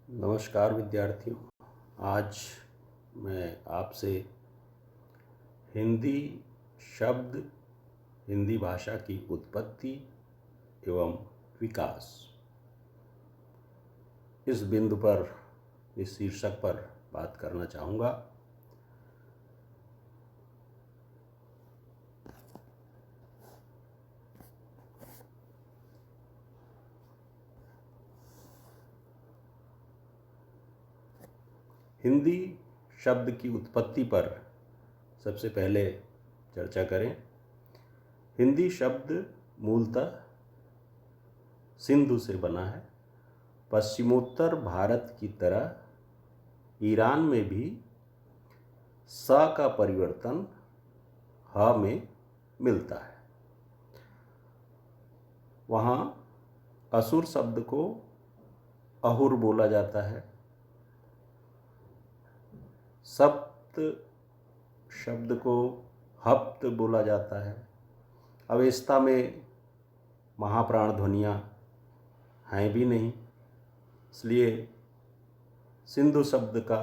नमस्कार विद्यार्थियों। आज मैं आपसे हिंदी शब्द, हिंदी भाषा की उत्पत्ति एवं विकास, इस बिंदु पर, इस शीर्षक पर बात करना चाहूँगा। हिंदी शब्द की उत्पत्ति पर सबसे पहले चर्चा करें। हिंदी शब्द मूलतः सिंधु से बना है। पश्चिमोत्तर भारत की तरह ईरान में भी स का परिवर्तन ह में मिलता है। वहाँ असुर शब्द को अहुर बोला जाता है। सप्त शब्द को हप्त बोला जाता है। अवेस्ता में महाप्राण ध्वनियाँ हैं भी नहीं, इसलिए सिंधु शब्द का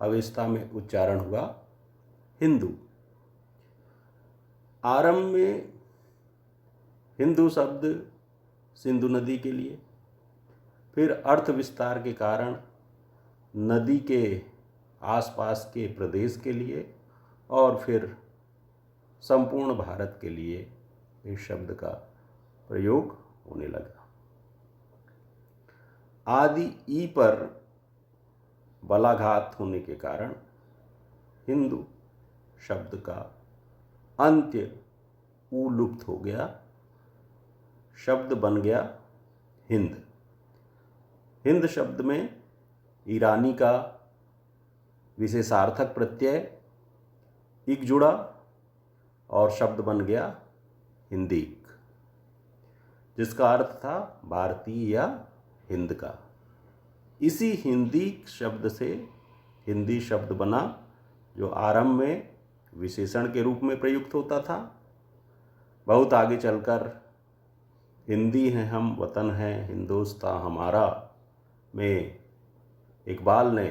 अवेस्ता में उच्चारण हुआ हिंदू। आरंभ में हिंदू शब्द सिंधु नदी के लिए, फिर अर्थ विस्तार के कारण नदी के आसपास के प्रदेश के लिए, और फिर संपूर्ण भारत के लिए इस शब्द का प्रयोग होने लगा। आदि ई पर बलाघात होने के कारण हिंदू शब्द का अंत्य ऊ लुप्त हो गया, शब्द बन गया हिंद। हिंद शब्द में ईरानी का विशेषार्थक प्रत्यय इक जुड़ा और शब्द बन गया हिंदीक, जिसका अर्थ था भारतीय या हिंद का। इसी हिंदी शब्द से हिंदी शब्द बना, जो आरंभ में विशेषण के रूप में प्रयुक्त होता था। बहुत आगे चलकर हिंदी हैं हम, वतन है हिंदुस्तां हमारा में इकबाल ने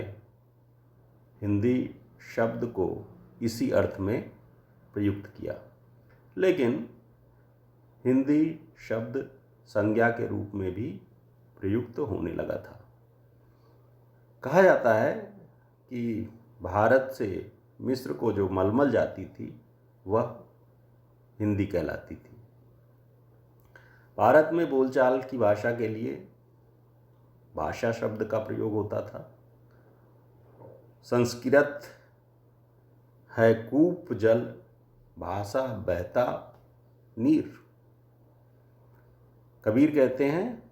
हिंदी शब्द को इसी अर्थ में प्रयुक्त किया। लेकिन हिंदी शब्द संज्ञा के रूप में भी प्रयुक्त होने लगा था। कहा जाता है कि भारत से मिस्र को जो मलमल जाती थी वह हिंदी कहलाती थी। भारत में बोलचाल की भाषा के लिए भाषा शब्द का प्रयोग होता था। संस्कृत है कूप जल, भाषा बहता नीर। कबीर कहते हैं,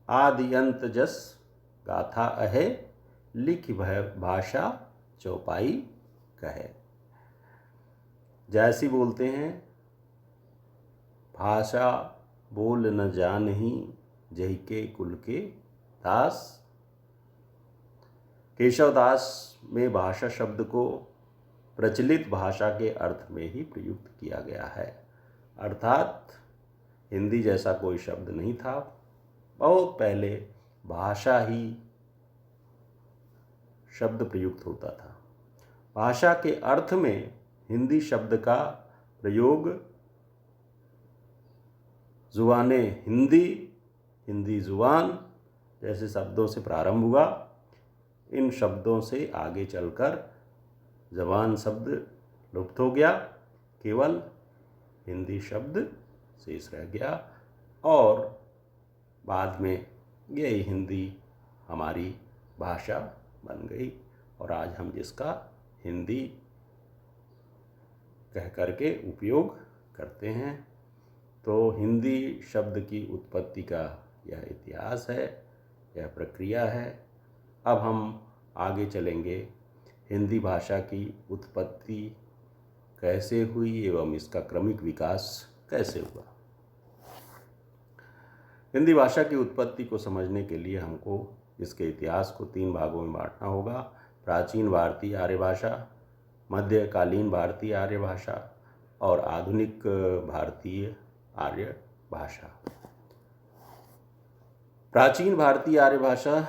आदि अंत जस गाथा अहे, लिख भय भाषा चौपाई कहे। जैसी बोलते हैं, भाषा बोल न जानही, जहि के कुल के दास। केशवदास में भाषा शब्द को प्रचलित भाषा के अर्थ में ही प्रयुक्त किया गया है, अर्थात हिंदी जैसा कोई शब्द नहीं था। बहुत पहले भाषा ही शब्द प्रयुक्त होता था। भाषा के अर्थ में हिंदी शब्द का प्रयोग जुबाने हिंदी, हिंदी जुबान जैसे शब्दों से प्रारंभ हुआ। इन शब्दों से आगे चलकर जबान शब्द लुप्त हो गया, केवल हिंदी शब्द शेष रह गया, और बाद में यही हिंदी हमारी भाषा बन गई, और आज हम जिसका हिंदी कह करके उपयोग करते हैं। तो हिंदी शब्द की उत्पत्ति का यह इतिहास है, यह प्रक्रिया है। अब हम आगे चलेंगे, हिंदी भाषा की उत्पत्ति कैसे हुई एवं इसका क्रमिक विकास कैसे हुआ। हिंदी भाषा की उत्पत्ति को समझने के लिए हमको इसके इतिहास को 3 भागों में बांटना होगा। प्राचीन भारतीय आर्य भाषा, मध्यकालीन भारतीय आर्य भाषा और आधुनिक भारतीय आर्य भाषा। प्राचीन भारतीय आर्य भाषा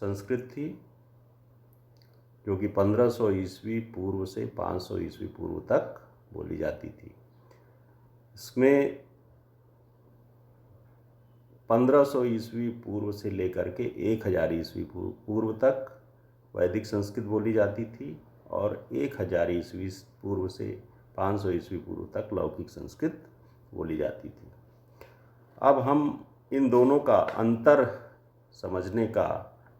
संस्कृत थी, जो कि 1500 ईस्वी पूर्व से 500 ईस्वी पूर्व तक बोली जाती थी। इसमें 1500 ईस्वी पूर्व से लेकर के 1000 ईस्वी पूर्व तक वैदिक संस्कृत बोली जाती थी और 1000 ईस्वी पूर्व से 500 ईस्वी पूर्व तक लौकिक संस्कृत बोली जाती थी। अब हम इन दोनों का अंतर समझने का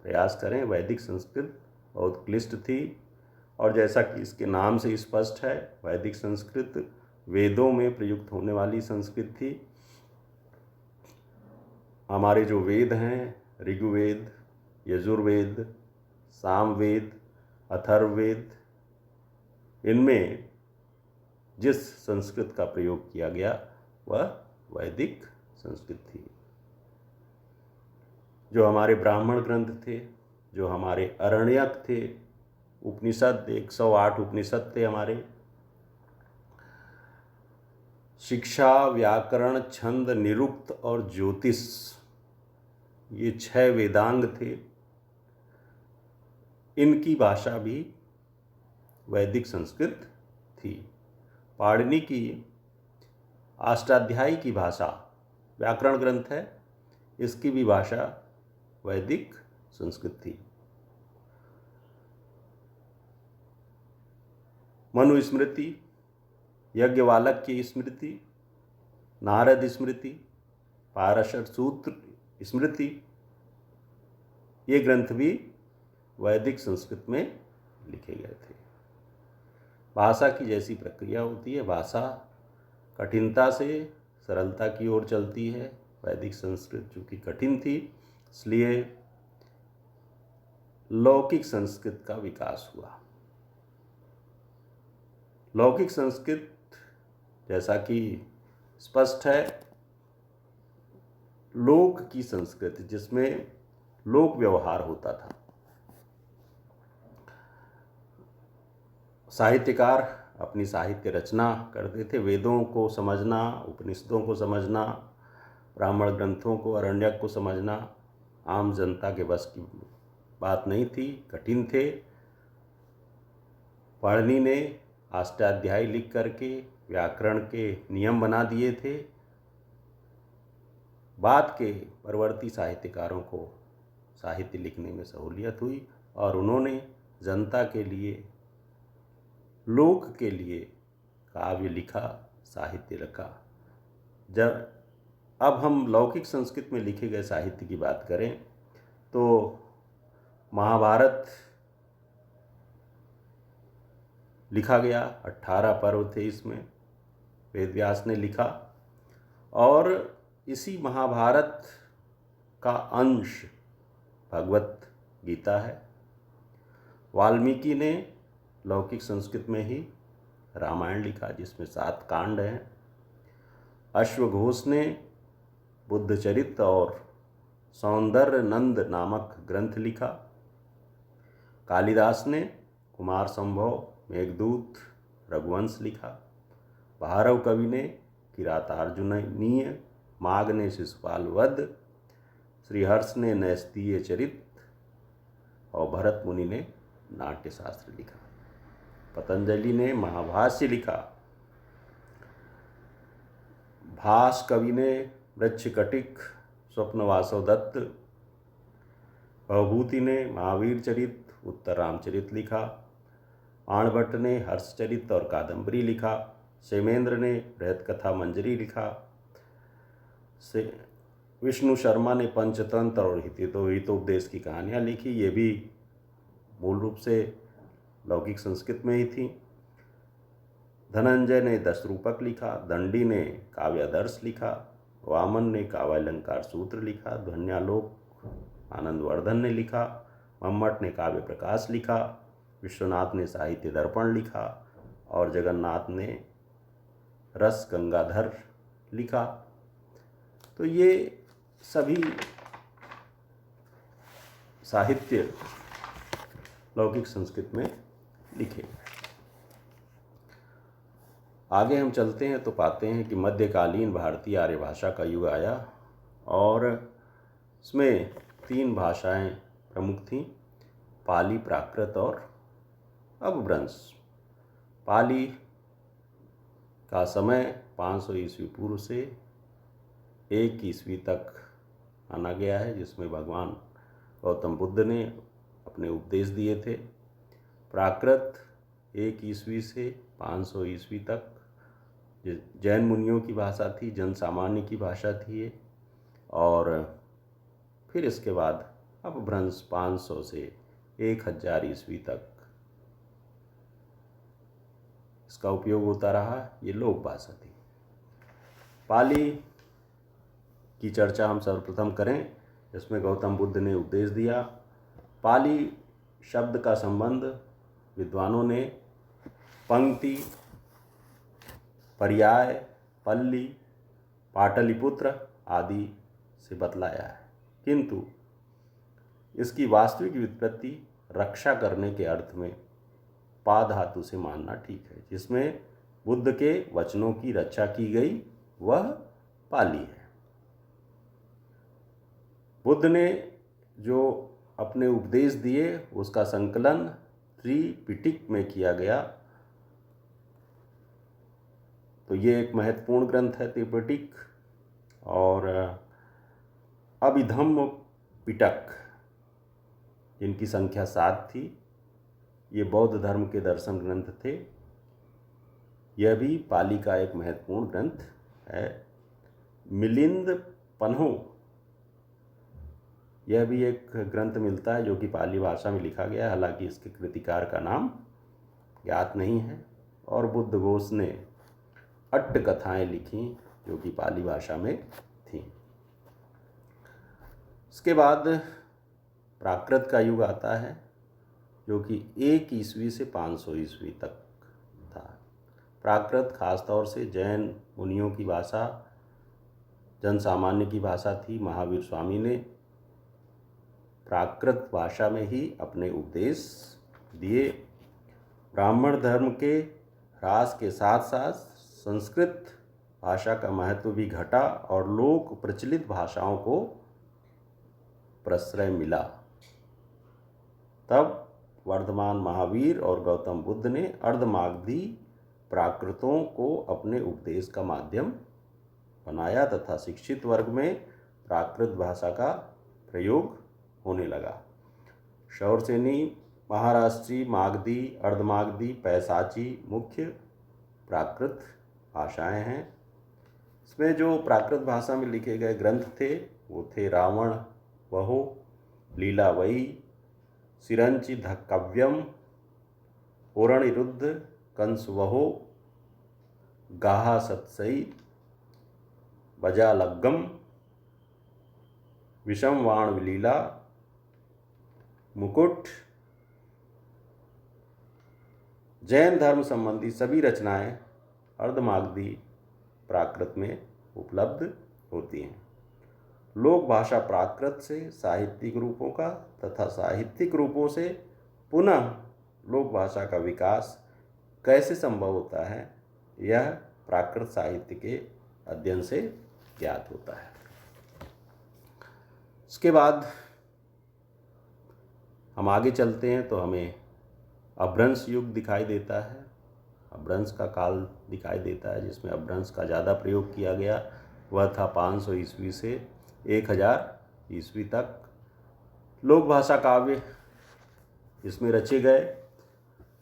प्रयास करें। वैदिक संस्कृत बहुत क्लिष्ट थी और जैसा कि इसके नाम से स्पष्ट है, वैदिक संस्कृत वेदों में प्रयुक्त होने वाली संस्कृत थी। हमारे जो वेद हैं, ऋग्वेद, यजुर्वेद, सामवेद, अथर्ववेद, इनमें जिस संस्कृत का प्रयोग किया गया वह वैदिक संस्कृत थी। जो हमारे ब्राह्मण ग्रंथ थे, जो हमारे अरण्यक थे, उपनिषद 108 उपनिषद थे हमारे, शिक्षा, व्याकरण, छंद, निरुक्त और ज्योतिष, ये 6 वेदांग थे। इनकी भाषा भी वैदिक संस्कृत थी। पाणिनि की अष्टाध्यायी की भाषा व्याकरण ग्रंथ है, इसकी भी भाषा वैदिक संस्कृत थी। मनुस्मृति, याज्ञवल्क्य स्मृति, नारद स्मृति, पारशर सूत्र स्मृति, ये ग्रंथ भी वैदिक संस्कृत में लिखे गए थे। भाषा की जैसी प्रक्रिया होती है, भाषा कठिनता से सरलता की ओर चलती है। वैदिक संस्कृत चूँकि कठिन थी, इसलिए लौकिक संस्कृत का विकास हुआ। लौकिक संस्कृत जैसा कि स्पष्ट है, लोक की संस्कृति, जिसमें लोक व्यवहार होता था। साहित्यकार अपनी साहित्य रचना करते थे। वेदों को समझना, उपनिषदों को समझना, ब्राह्मण ग्रंथों को, अरण्यक को समझना आम जनता के बस की बात नहीं थी, कठिन थे। पाणिनि ने अष्टाध्यायी लिख करके व्याकरण के नियम बना दिए थे। बाद के परवर्ती साहित्यकारों को साहित्य लिखने में सहूलियत हुई और उन्होंने जनता के लिए, लोक के लिए काव्य लिखा, साहित्य रखा। जब अब हम लौकिक संस्कृत में लिखे गए साहित्य की बात करें तो महाभारत लिखा गया, 18 पर्व थे इसमें, वेदव्यास ने लिखा और इसी महाभारत का अंश भगवत गीता है। वाल्मीकि ने लौकिक संस्कृत में ही रामायण लिखा, जिसमें 7 कांड हैं। अश्वघोष ने बुद्ध चरित और सौंदर्य नंद नामक ग्रंथ लिखा। कालिदास ने कुमार संभव, मेघदूत, रघुवंश लिखा। भारव कवि ने किरातार्जुनीय, माघ ने शिशुपाल वध, श्रीहर्ष ने नैस्तीय चरित और भरत मुनि ने नाट्यशास्त्र लिखा। पतंजलि ने महाभाष्य लिखा। भास कवि ने वृक्षकटिक, स्वप्नवासव दत्त, भवभूति ने महावीर चरित, उत्तर रामचरित लिखा। आणभट्ट ने हर्षचरित और कादम्बरी लिखा। क्षेमेंद्र ने बृहत कथा मंजरी लिखा। विष्णु शर्मा ने पंचतंत्र और हितोपदेश की कहानियाँ लिखी। ये भी मूल रूप से लौकिक संस्कृत में ही थी। धनंजय ने दशरूपक लिखा। दंडी ने काव्यादर्श लिखा। वामन ने काव्यालंकार सूत्र लिखा। ध्वन्यालोक आनंदवर्धन ने लिखा। मम्मट ने काव्य प्रकाश लिखा। विश्वनाथ ने साहित्य दर्पण लिखा और जगन्नाथ ने रस गंगाधर लिखा। तो ये सभी साहित्य लौकिक संस्कृत में लिखे। आगे हम चलते हैं तो पाते हैं कि मध्यकालीन भारतीय आर्य भाषा का युग आया और इसमें 3 भाषाएं प्रमुख थीं, पाली, प्राकृत और अपभ्रंश। पाली का समय 500 ईस्वी पूर्व से 1 ईस्वी तक माना गया है, जिसमें भगवान गौतम बुद्ध ने अपने उपदेश दिए थे। प्राकृत 1 ईस्वी से 500 ईस्वी तक जैन मुनियों की भाषा थी, जन सामान्य की भाषा थी ये। और फिर इसके बाद अपभ्रंश 500 से 1000 ईस्वी तक इसका उपयोग होता रहा। ये लोक भाषा थी। पाली की चर्चा हम सर्वप्रथम करें। इसमें गौतम बुद्ध ने उपदेश दिया। पाली शब्द का संबंध विद्वानों ने पंक्ति, पर्याय, पल्ली, पाटलिपुत्र आदि से बतलाया है, किंतु इसकी वास्तविक व्युत्पत्ति रक्षा करने के अर्थ में पा धातु से मानना ठीक है। जिसमें बुद्ध के वचनों की रक्षा की गई वह पाली है। बुद्ध ने जो अपने उपदेश दिए उसका संकलन त्रिपिटक में किया गया। तो ये एक महत्वपूर्ण ग्रंथ है त्रिपिटक। और अभिधम्म पिटक, जिनकी संख्या 7 थी, ये बौद्ध धर्म के दर्शन ग्रंथ थे। यह भी पाली का एक महत्वपूर्ण ग्रंथ है। मिलिंद पन्हो, यह भी एक ग्रंथ मिलता है जो कि पाली भाषा में लिखा गया है, हालांकि इसके कृतिकार का नाम ज्ञात नहीं है। और बुद्ध घोष ने अट्ट कथाएं लिखी जो कि पाली भाषा में थीं। इसके बाद प्राकृत का युग आता है, जो कि 1 ईस्वी से 500 ईस्वी तक था। प्राकृत खासतौर से जैन मुनियों की भाषा, जन सामान्य की भाषा थी। महावीर स्वामी ने प्राकृत भाषा में ही अपने उपदेश दिए। ब्राह्मण धर्म के ह्रास के साथ साथ संस्कृत भाषा का महत्व भी घटा और लोक प्रचलित भाषाओं को प्रश्रय मिला। तब वर्धमान महावीर और गौतम बुद्ध ने अर्धमागधी प्राकृतों को अपने उपदेश का माध्यम बनाया तथा शिक्षित वर्ग में प्राकृत भाषा का प्रयोग होने लगा। शौरसेनी, महाराष्ट्री, मागधी, अर्धमागधी, पैसाची मुख्य प्राकृत भाषाएं हैं। इसमें जो प्राकृत भाषा में लिखे गए ग्रंथ थे वो थे रावण वहो, लीलावई, सिरंचि कव्यम, पूरणिरुद्ध, कंस वहो, गाहा सत्सई, बजालग्गम, विषमवाण विलीला, मुकुट। जैन धर्म संबंधी सभी रचनाएं अर्धमागधी प्राकृत में उपलब्ध होती हैं। लोक भाषा प्राकृत से साहित्यिक रूपों का तथा साहित्यिक रूपों से पुनः लोक भाषा का विकास कैसे संभव होता है, यह प्राकृत साहित्य के अध्ययन से ज्ञात होता है। इसके बाद हम आगे चलते हैं तो हमें अपभ्रंश युग दिखाई देता है। अपभ्रंश का काल दिखाई देता है, जिसमें अपभ्रंश का ज़्यादा प्रयोग किया गया। वह था 500 ईस्वी से 1000 ईस्वी तक। लोक भाषा काव्य इसमें रचे गए।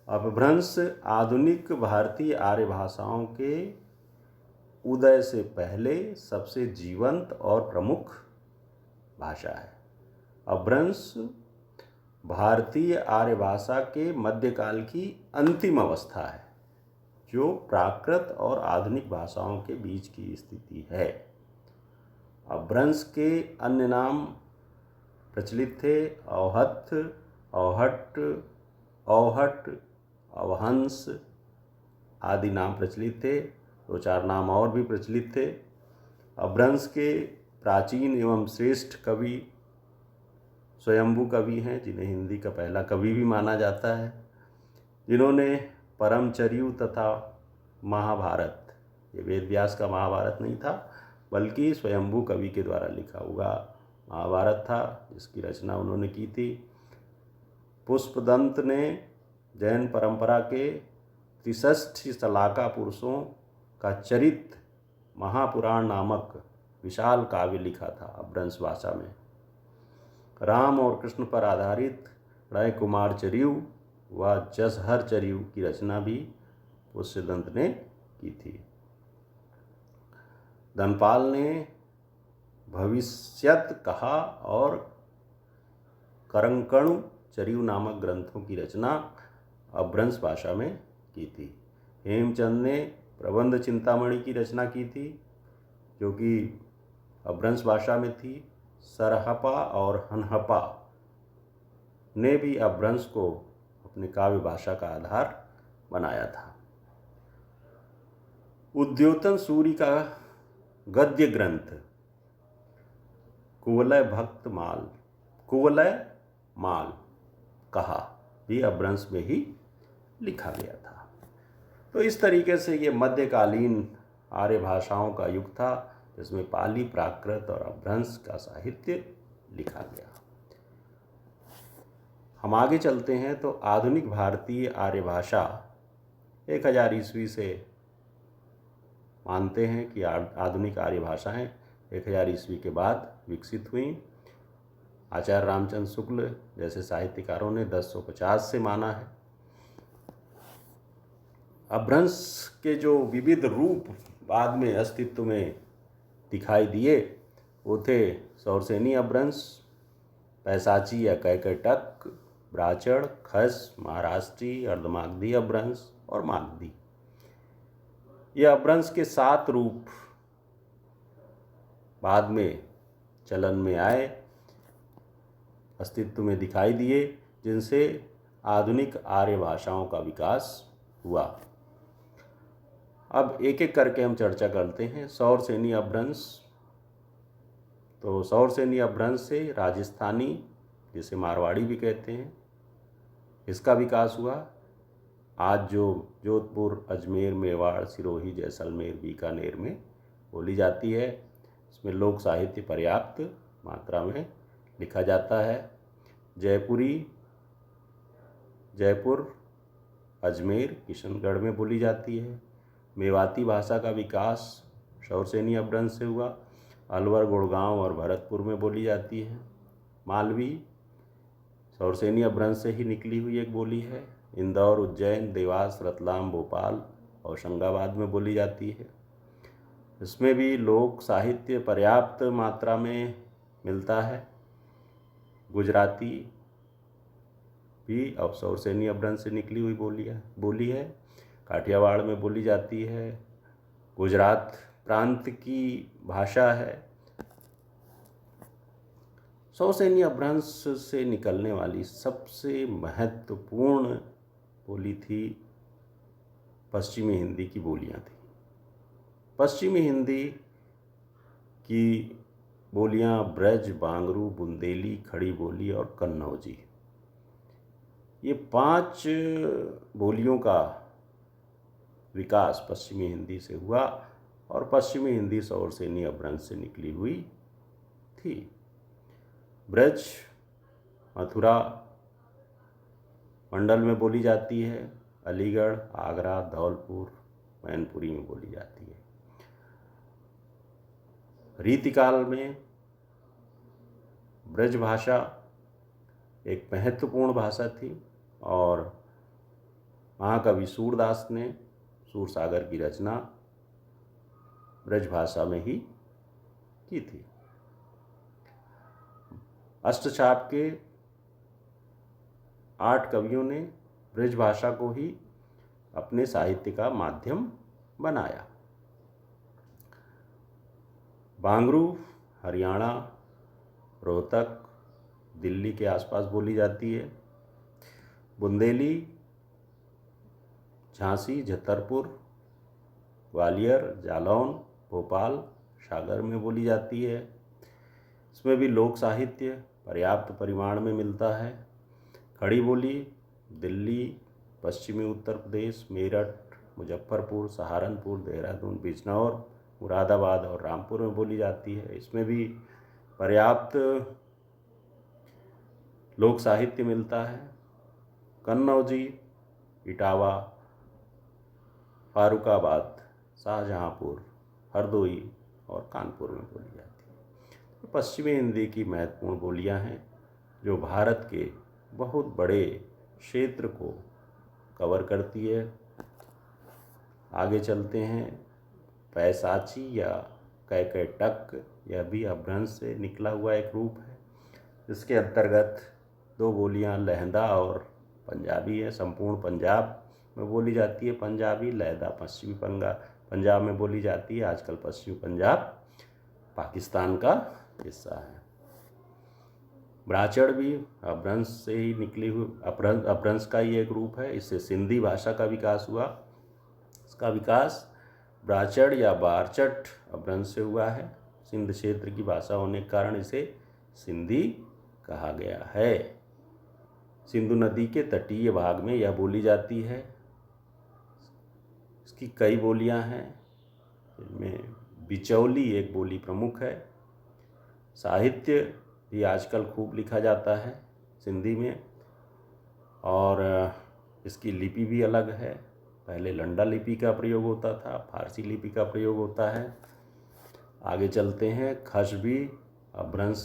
अपभ्रंश आधुनिक भारतीय आर्य भाषाओं के उदय से पहले सबसे जीवंत और प्रमुख भाषा है। अपभ्रंश भारतीय आर्य भाषा के मध्यकाल की अंतिम अवस्था है, जो प्राकृत और आधुनिक भाषाओं के बीच की स्थिति है। अपभ्रंश के अन्य नाम प्रचलित थे। अवहत्थ, अवहट्ट, अवहट, अवहंस आदि नाम प्रचलित थे। 2-4 नाम और भी प्रचलित थे। अपभ्रंश के प्राचीन एवं श्रेष्ठ कवि स्वयंभू कवि हैं, जिन्हें हिंदी का पहला कवि भी माना जाता है, जिन्होंने परमचर्यु तथा महाभारत, ये वेद व्यास का महाभारत नहीं था बल्कि स्वयंभू कवि के द्वारा लिखा हुआ महाभारत था जिसकी रचना उन्होंने की थी। पुष्पदंत ने जैन परंपरा के 63 शलाका पुरुषों का चरित महापुराण नामक विशाल काव्य लिखा था अपभ्रंश भाषा में। राम और कृष्ण पर आधारित राय कुमार चरियु व जसहर चरियु की रचना भी पुष्पदंत ने की थी। धनपाल ने भविष्यत कहा और करंकणु चरियु नामक ग्रंथों की रचना अपभ्रंश भाषा में की थी। हेमचंद ने प्रबंध चिंतामणि की रचना की थी जो कि अपभ्रंश भाषा में थी। सरहपा और हनहपा ने भी अपभ्रंश को अपने काव्य भाषा का आधार बनाया था। उद्योतन सूरि का गद्य ग्रंथ कुवलय माल कहा भी अपभ्रंश में ही लिखा गया था। तो इस तरीके से ये मध्यकालीन आर्य भाषाओं का युग था जिसमें पाली, प्राकृत और अपभ्रंश का साहित्य लिखा गया। हम आगे चलते हैं तो आधुनिक भारतीय आर्य भाषा 1000 ईस्वी से मानते हैं कि आधुनिक आर्य भाषाएं 1000 ईस्वी के बाद विकसित हुई। आचार्य रामचंद्र शुक्ल जैसे साहित्यकारों ने 1050 से माना है। अपभ्रंश के जो विविध रूप बाद में अस्तित्व में दिखाई दिए वो थे सौरसेनी अपभ्रंश, पैसाची या कैकटक, ब्राचड़, खस, महाराष्ट्री, अर्धमागधी अपभ्रंश और मागधी। ये अपभ्रंश के 7 रूप बाद में चलन में आए, अस्तित्व में दिखाई दिए, जिनसे आधुनिक आर्य भाषाओं का विकास हुआ। अब एक एक करके हम चर्चा करते हैं। सौरसेनी अपभ्रंश, तो सौरसेनी अपभ्रंश से राजस्थानी, जिसे मारवाड़ी भी कहते हैं, इसका विकास हुआ। आज जो जोधपुर, अजमेर, मेवाड़, सिरोही, जैसलमेर, बीकानेर में बोली जाती है, इसमें लोक साहित्य पर्याप्त मात्रा में लिखा जाता है। जयपुरी, जयपुर, अजमेर, किशनगढ़ में बोली जाती है। मेवाती भाषा का विकास सौरसेनी अपभ्रंश से हुआ। अलवर, गुड़गांव और भरतपुर में बोली जाती है। मालवी सौरसेनी अपभ्रंश से ही निकली हुई एक बोली है। इंदौर, उज्जैन, देवास, रतलाम, भोपाल और होशंगाबाद में बोली जाती है। इसमें भी लोक साहित्य पर्याप्त मात्रा में मिलता है। गुजराती भी अब सौरसेनी अपभ्रंश से निकली हुई बोली है। काठियावाड़ में बोली जाती है। गुजरात प्रांत की भाषा है। सौरसेनी अपभ्रंश से निकलने वाली सबसे महत्वपूर्ण बोली थी पश्चिमी हिंदी की बोलियां थी। पश्चिमी हिंदी की बोलियां ब्रज, बांगरू, बुंदेली, खड़ी बोली और कन्नौजी, ये 5 बोलियों का विकास पश्चिमी हिंदी से हुआ और पश्चिमी हिंदी सौरसेनी अपभ्रंश से निकली हुई थी। ब्रज मथुरा मंडल में बोली जाती है। अलीगढ़, आगरा, धौलपुर, मैनपुरी में बोली जाती है। रीतिकाल में ब्रज भाषा एक महत्वपूर्ण भाषा थी और महाकवि सूरदास ने सूरसागर की रचना ब्रज भाषा में ही की थी। अष्टछाप के 8 कवियों ने ब्रज भाषा को ही अपने साहित्य का माध्यम बनाया। बांगरू हरियाणा, रोहतक, दिल्ली के आसपास बोली जाती है। बुंदेली झांसी, छतरपुर, ग्वालियर, जालौन, भोपाल, सागर में बोली जाती है। इसमें भी लोक साहित्य पर्याप्त परिमाण में मिलता है। खड़ी बोली दिल्ली, पश्चिमी उत्तर प्रदेश, मेरठ, मुजफ्फरपुर, सहारनपुर, देहरादून, बिजनौर, मुरादाबाद और रामपुर में बोली जाती है। इसमें भी पर्याप्त लोक साहित्य मिलता है। कन्नौजी, इटावा, फारुखाबाद, शाहजहाँपुर, हरदोई और कानपुर में बोली जाती है। पश्चिमी हिंदी की महत्वपूर्ण बोलियां हैं जो भारत के बहुत बड़े क्षेत्र को कवर करती है। आगे चलते हैं। पैसाची या कैकेटक, यह भी अपभ्रंश से निकला हुआ एक रूप है। इसके अंतर्गत दो बोलियां लहंदा और पंजाबी है। संपूर्ण पंजाब में बोली जाती है पंजाबी। लहंदा पश्चिमी पंजाब में बोली जाती है। आजकल पश्चिमी पंजाब पाकिस्तान का हिस्सा है। ब्राचड़ भी अपभ्रंश से ही निकली हुई अपभ्रंश का ही एक रूप है। इससे सिंधी भाषा का विकास हुआ। इसका विकास ब्राचड़ या बारचट अपभ्रंश से हुआ है। सिंध क्षेत्र की भाषा होने के कारण इसे सिंधी कहा गया है। सिंधु नदी के तटीय भाग में यह बोली जाती है। इसकी कई बोलियां हैं, जिनमें बिचौली एक बोली प्रमुख है। साहित्य भी आजकल खूब लिखा जाता है सिंधी में, और इसकी लिपि भी अलग है। पहले लंडा लिपि का प्रयोग होता था, फारसी लिपि का प्रयोग होता है। आगे चलते हैं। खश भी अपभ्रंश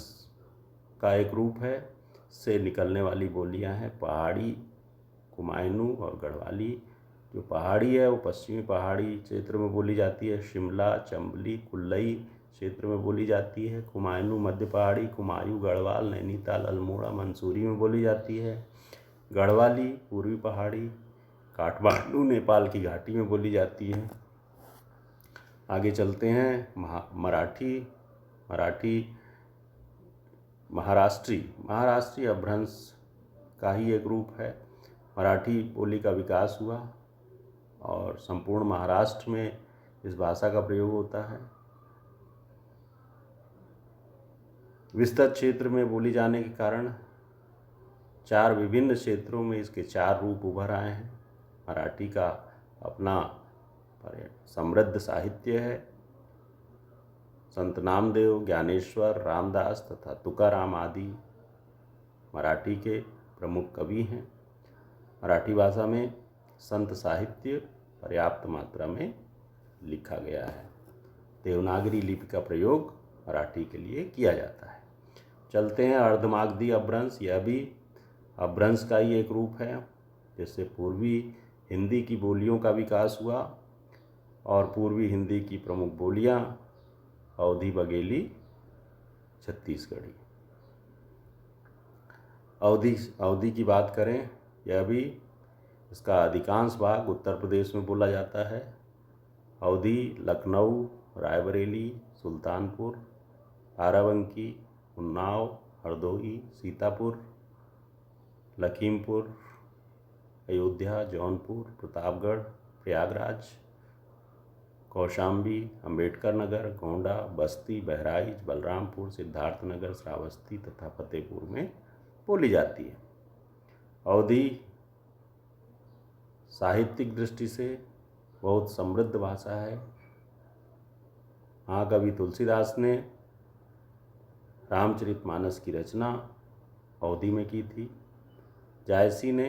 का एक रूप है। से निकलने वाली बोलियां हैं पहाड़ी, कुमायूं और गढ़वाली। जो पहाड़ी है वो पश्चिमी पहाड़ी क्षेत्र में बोली जाती है। शिमला, चंबली, कुल्लई क्षेत्र में बोली जाती है। कुमायूं मध्य पहाड़ी, कुमायूं, गढ़वाल, नैनीताल, अल्मोड़ा, मंसूरी में बोली जाती है। गढ़वाली पूर्वी पहाड़ी, काठमांडू, नेपाल की घाटी में बोली जाती है। आगे चलते हैं। महाराष्ट्री अपभ्रंश का ही एक रूप है। मराठी बोली का विकास हुआ और संपूर्ण महाराष्ट्र में इस भाषा का प्रयोग होता है। विस्तृत क्षेत्र में बोली जाने के कारण 4 विभिन्न क्षेत्रों में इसके 4 रूप उभर आए हैं। मराठी का अपना समृद्ध साहित्य है। संत नामदेव, ज्ञानेश्वर, रामदास तथा तुकाराम आदि मराठी के प्रमुख कवि हैं। मराठी भाषा में संत साहित्य पर्याप्त मात्रा में लिखा गया है। देवनागरी लिपि का प्रयोग मराठी के लिए किया जाता है। चलते हैं अर्धमागधी अपभ्रंश। यह भी अपभ्रंश का ही एक रूप है, जिससे पूर्वी हिंदी की बोलियों का विकास हुआ और पूर्वी हिंदी की प्रमुख बोलियां अवधी, बघेली, छत्तीसगढ़ी। अवधी की बात करें, यह भी इसका अधिकांश भाग उत्तर प्रदेश में बोला जाता है। अवधी लखनऊ, रायबरेली, सुल्तानपुर, बाराबंकी, उन्नाव, हरदोई, सीतापुर, लखीमपुर, अयोध्या, जौनपुर, प्रतापगढ़, प्रयागराज, कौशाम्बी, अंबेडकर नगर, गोंडा, बस्ती, बहराइच, बलरामपुर, सिद्धार्थनगर, श्रावस्ती तथा फतेहपुर में बोली जाती है। अवधी साहित्यिक दृष्टि से बहुत समृद्ध भाषा है। महाकवि तुलसीदास ने रामचरितमानस की रचना अवधी में की थी। जायसी ने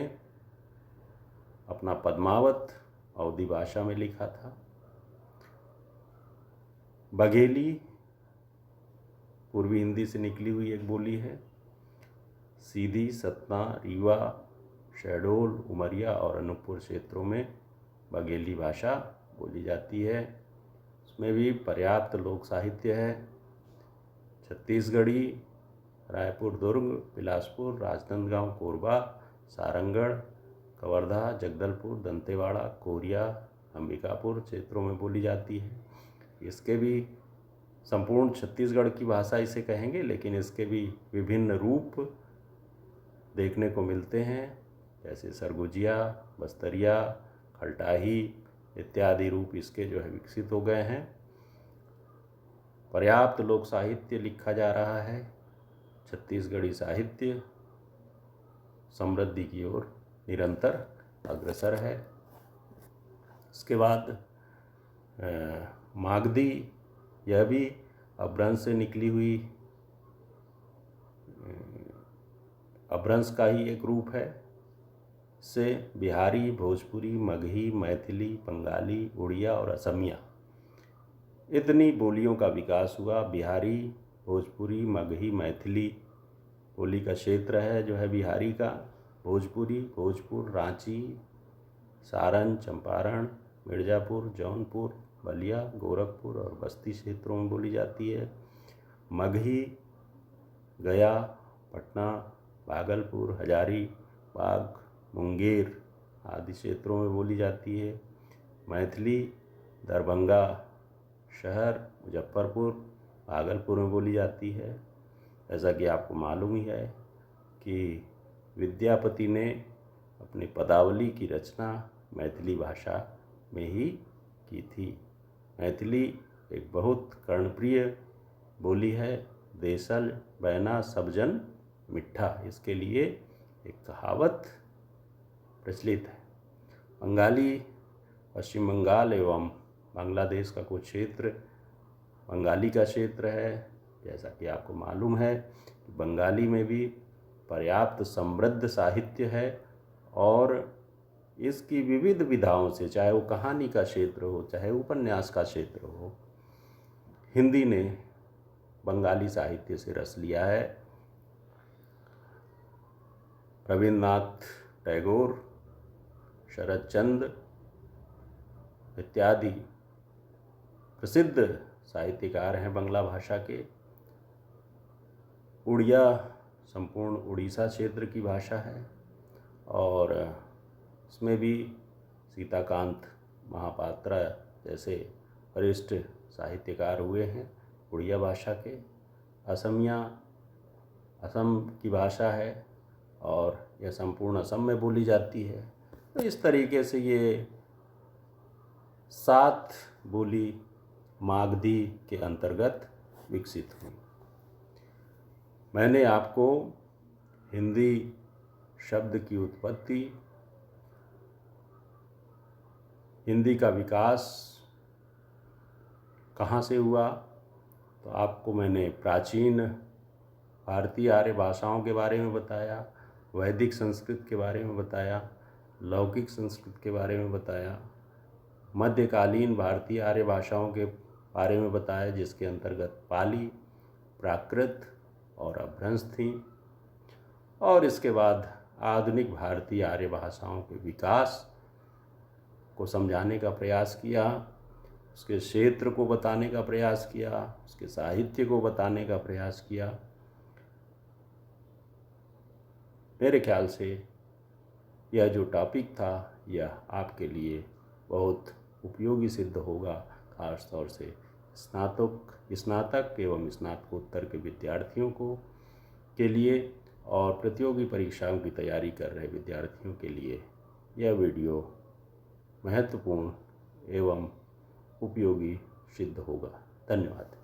अपना पद्मावत अवधी भाषा में लिखा था। बघेली पूर्वी हिंदी से निकली हुई एक बोली है। सीधी, सतना, रीवा, शहडोल, उमरिया और अनूपपुर क्षेत्रों में बघेली भाषा बोली जाती है। उसमें भी पर्याप्त लोक साहित्य है। छत्तीसगढ़ी रायपुर, दुर्ग, बिलासपुर, राजनांदगांव, कोरबा, सारंगढ़, कवर्धा, जगदलपुर, दंतेवाड़ा, कोरिया, अंबिकापुर क्षेत्रों में बोली जाती है। इसके भी संपूर्ण छत्तीसगढ़ की भाषा इसे कहेंगे, लेकिन इसके भी विभिन्न रूप देखने को मिलते हैं, जैसे सरगुजिया, बस्तरिया, खलटाही इत्यादि रूप इसके जो है विकसित हो गए हैं। पर्याप्त लोक साहित्य लिखा जा रहा है। छत्तीसगढ़ी साहित्य समृद्धि की ओर निरंतर अग्रसर है। इसके बाद मागधी, यह भी अपभ्रंश से निकली हुई अपभ्रंश का ही एक रूप है। से बिहारी, भोजपुरी, मगही, मैथिली, बंगाली, उड़िया और असमिया, इतनी बोलियों का विकास हुआ। बिहारी, भोजपुरी, मगही, मैथिली बोली का क्षेत्र है जो है बिहारी का। भोजपुरी, भोजपुर, रांची, सारण, चंपारण, मिर्ज़ापुर, जौनपुर, बलिया, गोरखपुर और बस्ती क्षेत्रों में बोली जाती है। मगही गया, पटना, भागलपुर, हजारीबाग, मुंगेर आदि क्षेत्रों में बोली जाती है। मैथिली दरभंगा शहर, मुजफ्फरपुर, भागलपुर में बोली जाती है। जैसा कि आपको मालूम ही है कि विद्यापति ने अपनी पदावली की रचना मैथिली भाषा में ही की थी। मैथिली एक बहुत कर्णप्रिय बोली है। देसल बैना सब जन मिठा, इसके लिए एक कहावत प्रचलित है। बंगाली पश्चिम बंगाल एवं बांग्लादेश का कुछ क्षेत्र बंगाली का क्षेत्र है। जैसा कि आपको मालूम है कि बंगाली में भी पर्याप्त समृद्ध साहित्य है और इसकी विविध विधाओं से, चाहे वो कहानी का क्षेत्र हो, चाहे उपन्यास का क्षेत्र हो, हिंदी ने बंगाली साहित्य से रस लिया है। रविन्द्रनाथ टैगोर, शरद चंद्र इत्यादि प्रसिद्ध साहित्यकार हैं बंगला भाषा के। उड़िया संपूर्ण उड़ीसा क्षेत्र की भाषा है और इसमें भी सीताकांत महापात्रा जैसे वरिष्ठ साहित्यकार हुए हैं उड़िया भाषा के। असमिया असम की भाषा है और यह संपूर्ण असम में बोली जाती है। तो इस तरीके से ये 7 बोली मागधी के अंतर्गत विकसित हुई। मैंने आपको हिंदी शब्द की उत्पत्ति, हिंदी का विकास कहाँ से हुआ, तो आपको मैंने प्राचीन भारतीय आर्य भाषाओं के बारे में बताया, वैदिक संस्कृत के बारे में बताया, लौकिक संस्कृत के बारे में बताया, मध्यकालीन भारतीय आर्य भाषाओं के बारे में बताया जिसके अंतर्गत पाली, प्राकृत और अपभ्रंश थी, और इसके बाद आधुनिक भारतीय आर्य भाषाओं के विकास को समझाने का प्रयास किया, उसके क्षेत्र को बताने का प्रयास किया, उसके साहित्य को बताने का प्रयास किया। मेरे ख्याल से यह जो टॉपिक था यह आपके लिए बहुत उपयोगी सिद्ध होगा, खास तौर से स्नातक एवं स्नातकोत्तर के विद्यार्थियों के लिए और प्रतियोगी परीक्षाओं की तैयारी कर रहे विद्यार्थियों के लिए यह वीडियो महत्वपूर्ण एवं उपयोगी सिद्ध होगा। धन्यवाद।